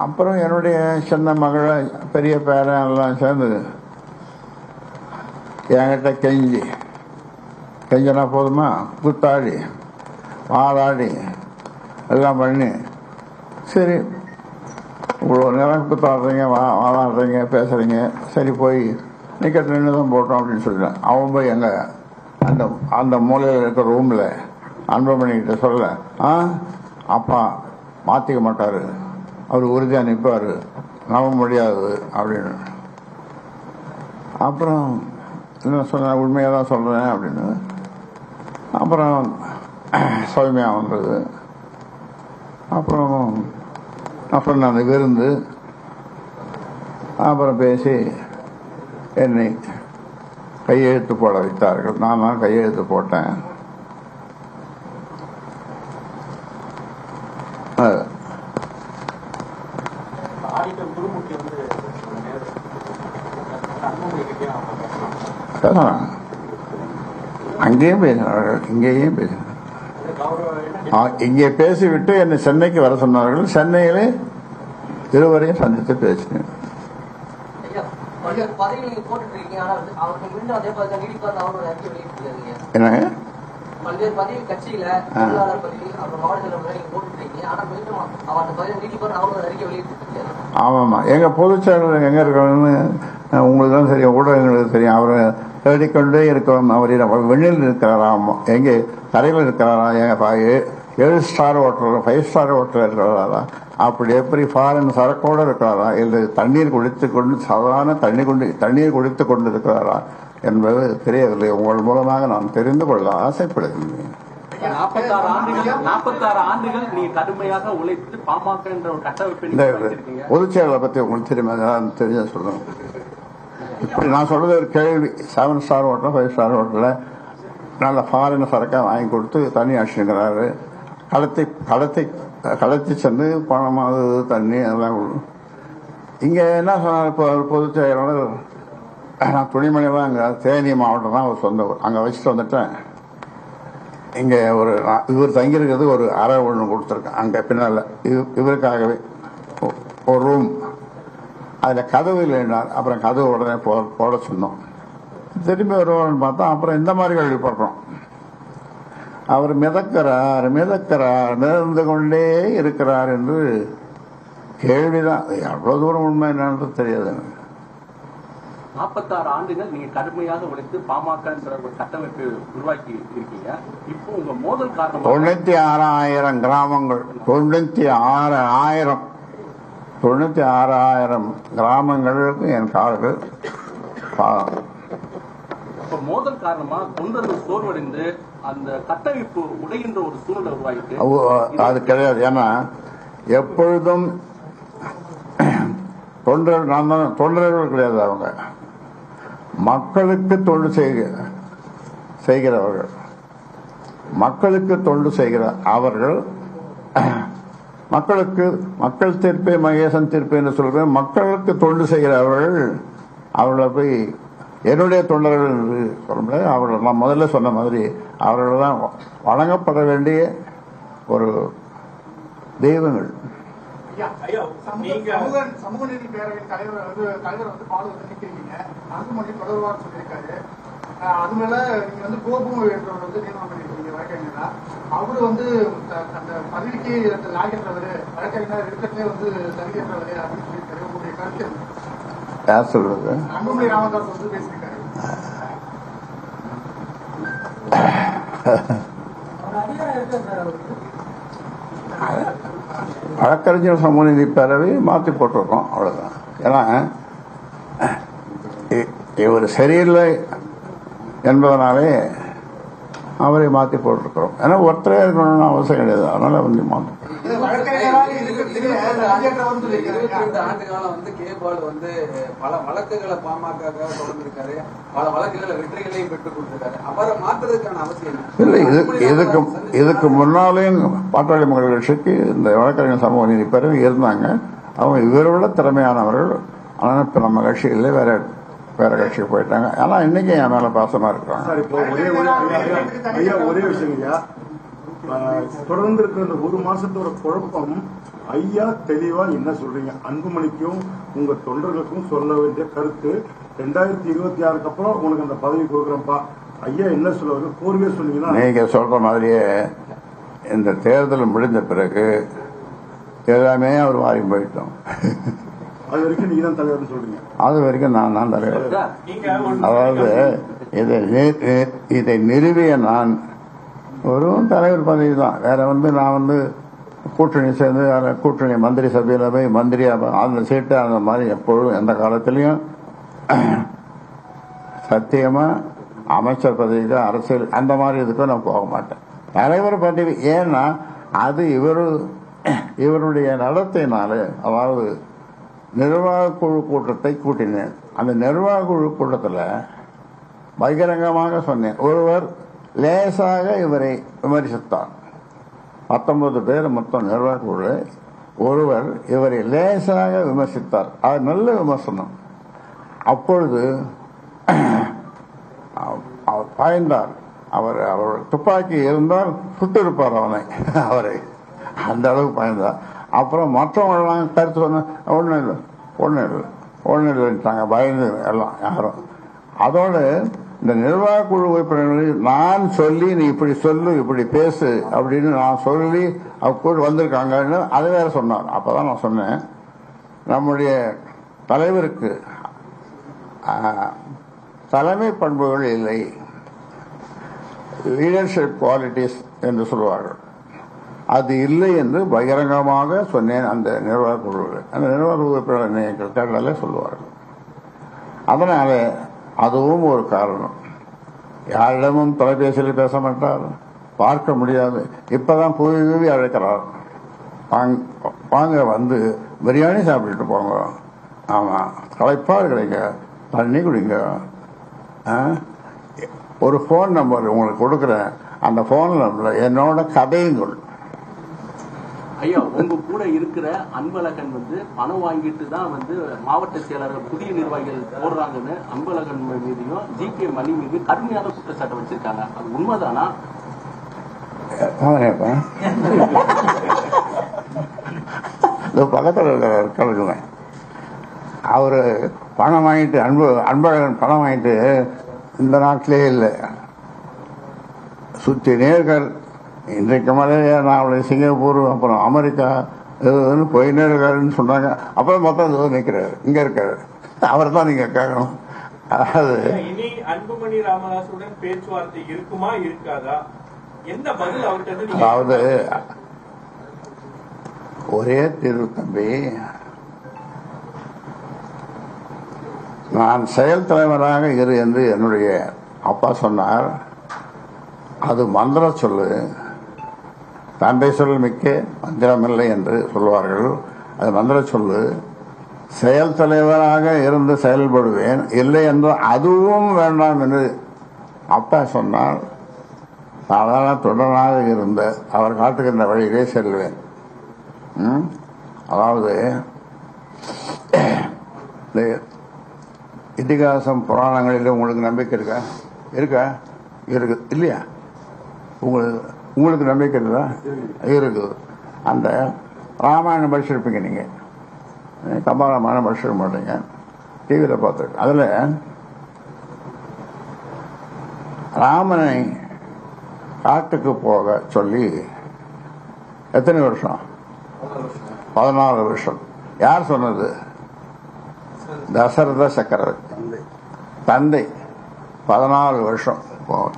அப்புறம் என்னுடைய சின்ன மகளை பெரிய பேரன் எல்லாம் சேர்ந்து என்கிட்ட கெஞ்சினா போதுமா, குத்தாடி வாதாடி எல்லாம் பண்ணி, சரி இவ்வளோ நேரம் குத்தாடுறீங்க, வாதாடுறீங்க, பேசுகிறீங்க, சரி போய் நிற்கிறது நின்று தான் போட்டோம் அப்படின்னு சொல்லிட்டேன். அவன் போய் எங்கள் அந்த மூலையில் இருக்கிற ரூமில் அன்புமணிக்கிட்ட சொல்ல, அப்பா மாற்றிக்க மாட்டார், அவர் உறுதியாக நிற்பார், நம்ப முடியாது அப்படின்னு. அப்புறம் என்ன சொன்ன, உண்மையாக தான் சொல்கிறேன் அப்படின்னு. அப்புறம் சௌமியாக வந்தது. அப்புறம் நான் சொன்ன அந்த விருந்து, அப்புறம் பேசி என்னை கையெழுத்து போட வைத்தார்கள். நான் தான் கையெழுத்து போட்டேன். அங்கேயும் பேசினார்கள், இங்கேயும் பேசினார்கள். இங்கே பேசிவிட்டு என்னை சென்னைக்கு வர சொன்னார்கள். சென்னையிலே இருவரையும் சந்தித்து பேசினேன். என்னங்க ஆமாம்மா, எங்க பொதுச் செயலாளர் எங்க இருக்காருன்னு உங்களுக்கு தான் தெரியும், ஊடகங்களுக்கு தெரியும். அவரை தேடிக்கொண்டே இருக்கிறோம். அவர் வெளியில் இருக்கிறாராம், எங்கே தரையில் இருக்கிறாரா, 7 ஸ்டார் ஹோட்டல் 5 ஸ்டார் ஹோட்டல் இருக்கிறாரா, அப்படி எப்படி ஃபாரின் சரக்கோடு இருக்கிறாரா, இல்லை தண்ணீர் குடித்து கொண்டு சாதாரண தண்ணீர் குடித்து கொண்டு இருக்கிறாரா என்பது தெரியவில்லை. உங்கள் மூலமாக நான் தெரிந்து கொள்ள ஆசைப்படுகின்றேன். 46 ஆண்டுகள் நீ கடுமையாக உழைத்து பாமக என்ற ஒரு கட்டமைப்பு பொதுச் செயலாளரை பத்தி உங்களுக்கு தெரியுமா? தெரிஞ்ச சொல்லுங்க. இப்படி நான் சொல்றது ஒரு கேள்வி. 7 ஸ்டார் ஹோட்டல் 5 ஸ்டார் ஹோட்டல்ல நல்ல ஃபாரின் சரக்காக வாங்கி கொடுத்து தண்ணி அடிச்சுக்கிறாரு. கலத்தி சென்று பணமாவது தண்ணி அதெல்லாம். இங்க என்ன சொன்னார் இப்போ பொதுச் செயலாளர், நான் துணிமணி தான் அங்கே தேனி மாவட்டம் தான் ஒரு சொந்த ஊர், அங்கே வச்சுட்டு வந்துட்டேன். இங்கே இவர் தங்கியிருக்கிறது ஒரு அறை ஒன்று கொடுத்துருக்கேன் அங்கே பின்னால் இவருக்காகவே ஒரு ரூம். அதில் கதவு இல்லைன்னார். அப்புறம் கதவு உடனே போட சொன்னோம். திரும்பி வருவார்னு பார்த்தா அப்புறம் இந்த மாதிரி கேள்விப்படுறோம். அவர் மிதக்கிறார் மிதந்து கொண்டே இருக்கிறார் என்று கேள்விதான். எவ்வளவு தூரம் உண்மை என்னன்னு தெரியாது எனக்கு. 46 ஆண்டுகள் நீங்க கடுமையாக உழைத்து பாமக என்ற ஒரு கட்டமைப்பு உருவாக்கி இருக்கீங்க. இப்போ உங்க மோதல் காரணம் 96,000 கிராமங்கள், 96,000 கிராமங்களுக்கு என் கால்கள். இப்ப மோதல் காரணமா தொண்டர்கள் சோர்வடைந்து அந்த கட்டமைப்பு உடைகின்ற ஒரு சூழ்நிலை உருவாகிட்டு அது கிடையாது. ஏன்னா எப்பொழுதும் தொண்டர்கள் கிடையாது, அவங்க மக்களுக்கு தொண்டு செய்கிறவர்கள். மக்களுக்கு தொண்டு செய்கிற அவர்கள் மக்கள் தீர்ப்பே மகேசன் தீர்ப்பு என்று சொல்ற மக்களுக்கு தொண்டு செய்கிறவர்கள். அவர்களை போய் என்னுடைய தொண்டர்கள் என்று சொல்ல முடியாது. அவர்கள் நான் முதல்ல சொன்ன மாதிரி அவர்கள் தான் வழங்கப்பட வேண்டிய ஒரு தெய்வங்கள். சமூக நீதி பேரவையின் தலைவர் பால் நிற்கிறீங்க, அன்புமணி தொடர்பாக சொல்லியிருக்காரு. அது மேல நீங்க கோபம் என்றவர் நியமனம் பண்ணிருக்கீங்க வழக்கறிஞரா. அவரு அந்த பதவிக்கு லாயற்றவர், வழக்கறிஞர் இருக்கிறதே தகுதியற்றவர் அப்படின்னு சொல்லியிருக்காரு. உங்களுடைய கருத்து யார் சொல்றது? அன்புமணி ராமதாஸ் பேசியிருக்காரு. வழக்கறிஞர் சமூக நீதி பேரவை மாற்றி போட்டிருக்கோம், அவ்வளவுதான். ஏன்னா இவர் சரியில்லை என்பதனாலே அவரை மாற்றி போட்டிருக்கிறோம். ஏன்னா ஒருத்தரே இருக்கணும்னு அவசியம் கிடையாது, அதனால மாற்றோம். 22 ஆண்டு காலம் கேபால் பல வழக்குகளை பாமக தொடர்ந்திருக்காரு, பல வழக்குகளை வெற்றிகளையும் பெற்றுக் கொடுத்திருக்காரு. அவரை மாற்றுறதுக்கான அவசியம் இல்லை. இதுக்கு முன்னாலேயும் பாட்டாளி மக்கள் கட்சிக்கு இந்த வழக்கறிஞர் சமூக நீதி பேரவை இருந்தாங்க. அவங்க இவரை விட திறமையானவர்கள். ஆனால் இப்ப நம்ம கட்சியில வேற கட்சிக்கு போயிட்டாங்க. ஆனா இன்னைக்கு என் மேல பாசமா இருக்கிறாங்க. ஒரே விஷயம், தொடர்ந்து இருக்கிற 1 மாசத்தோட குழப்பம் ஐயா தெளிவா என்ன சொல்றீங்க? அன்புமணிக்கும் உங்க தொண்டர்களுக்கும் சொல்ல வேண்டிய கருத்து 2026 அப்புறம் உனக்கு அந்த பதவி கொடுக்குறப்பா ஐயா என்ன சொல்லுவாங்க? கோரிக்கை சொன்னீங்கன்னா நீங்க சொல்ற மாதிரியே இந்த தேர்தல் முடிந்த பிறகு எல்லாமே அவர் மாறி போயிட்டோம். அது வரைக்கும் நீங்க தான் தலைவர்னு சொல்றீங்க. அது வரைக்கும் நான் தான் தலைவர். அதாவது இதை நிறுவிய நான் ஒரு தலைவர் பதவி தான். வேற நான் கூட்டணி சேர்ந்து கூட்டணி மந்திரி சபையில போய் மந்திரியா அந்த சீட்டு அந்த மாதிரி எப்பொழுதும் எந்த காலத்திலையும் சத்தியமா அமைச்சர் பதவிக்கு அரசியல் அந்த மாதிரி இதுக்கும் நான் போக மாட்டேன். தலைவர் பதவி ஏன்னா அது இவருடைய நடத்தையினால, அதாவது நிர்வாக குழு கூட்டத்தை கூட்டினேன். அந்த நிர்வாக குழு கூட்டத்தில் பகிரங்கமாக சொன்னேன். ஒருவர் லேசாக இவரை விமர்சித்தார். 19 பேர் மொத்தம் நிர்வாக குழு. ஒருவர் இவரை லேசாக விமர்சித்தார். அது நல்ல விமர்சனம். அப்பொழுது அவர் பாய்ந்தார். அவர் துப்பாக்கி இருந்தால் சுட்டிருப்பார் அவரை அந்த அளவுக்கு பாய்ந்தார். அப்புறம் மற்றவங்களாம் கருத்து சொன்ன ஒன்றும் இல்லைட்டாங்க, பயந்து எல்லாம் யாரும். அதோடு இந்த நிர்வாக குழு உறுப்பினர்கள் நான் சொல்லி நீ இப்படி சொல்லு இப்படி பேசு அப்படின்னு நான் சொல்லி கூட வந்திருக்காங்கன்னு அது வேற சொன்னார். அப்பதான் நான் சொன்னேன், நம்முடைய தலைவருக்கு தலைமை பண்புகள் இல்லை, லீடர்ஷிப் குவாலிட்டிஸ் என்று சொல்வார்கள், அது இல்லை என்று பகிரங்கமாக சொன்னேன். அந்த நிர்வாக குழுவில் அந்த நிர்வாக உறுப்பினர் தேர்தலில் சொல்லுவார்கள். அதனால அதுவும் ஒரு காரணம். யாரிடமும் தொலைபேசியில் பேச மாட்டார், பார்க்க முடியாது. இப்பதான் புவி அழைக்கிறார், வாங்க பிரியாணி சாப்பிட்டுட்டு போங்க, ஆமா களைப்பாக கிடைங்க, தண்ணி குடிங்க, ஒரு போன் நம்பர் உங்களுக்கு கொடுக்குறேன், அந்த போன் நம்பர்ல என்னோட கதையுங்கள். ஐயா, உங்க கூட இருக்கிற அன்பழகன் பணம் வாங்கிட்டு தான் மாவட்ட செயலர்கள் புதிய நிர்வாகிகள் போடுறாங்கன்னு அன்பழகன் மீதையும் ஜிகே மணி மீது கடுமையான குற்றச்சாட்டை வச்சிருக்காங்க. அது உண்மைதானா? பக்கத்தில் இருக்கிற அவரு பணம் வாங்கிட்டு அன்பழகன் பணம் வாங்கிட்டு இந்த நாட்டிலே இல்லை, சுற்றி நேர்கள் இன்றைக்கு மலேசியா, நாளை சிங்கப்பூர், அப்புறம் அமெரிக்கா போயினே இருக்காருன்னு சொன்னாங்க. அப்புறம் மொத்தம் நிற்கிறாரு, இங்க இருக்காரு. அவர் தான் நீங்க கேட்கணும். அதாவது இனி அன்புமணி ராமதாசுடன் பேச்சுவார்த்தை இருக்குமா இருக்காதா, எந்த பதில் அவர்கிட்ட? அதாவது ஒரே தீர்வு தம்பி, நான் செயல் தலைவராக இரு என்று என்னுடைய அப்பா சொன்னார். அது மந்திர சொல்லு, தந்தை சொல் மிக்க மந்திரமில்லை என்று சொல்வார்கள். அது மந்திர சொல்லு. செயல் தலைவராக இருந்து செயல்படுவேன், இல்லை என்று அதுவும் வேண்டாம் என்று அப்பா சொன்னார். சாதாரண தொடராக இருந்த அவர் காட்டுகின்ற வழியிலே செல்வேன். அதாவது இதிகாசம் புராணங்களில் உங்களுக்கு நம்பிக்கை இருக்கா இருக்கு இல்லையா? உங்களுக்கு நம்பிக்கை இருக்குதா? இருக்குது. அந்த ராமாயணம் படிச்சிருப்பீங்க நீங்க, கம்பராமாயணம் படிச்சிருக்க மாட்டீங்க, டிவியில் பார்த்துருக்கு. அதில் ராமனை காட்டுக்கு போக சொல்லி எத்தனை வருஷம்? 14 வருஷம். யார் சொன்னது? தசரத சக்கரவர்த்தி தந்தை. 14 வருஷம் போக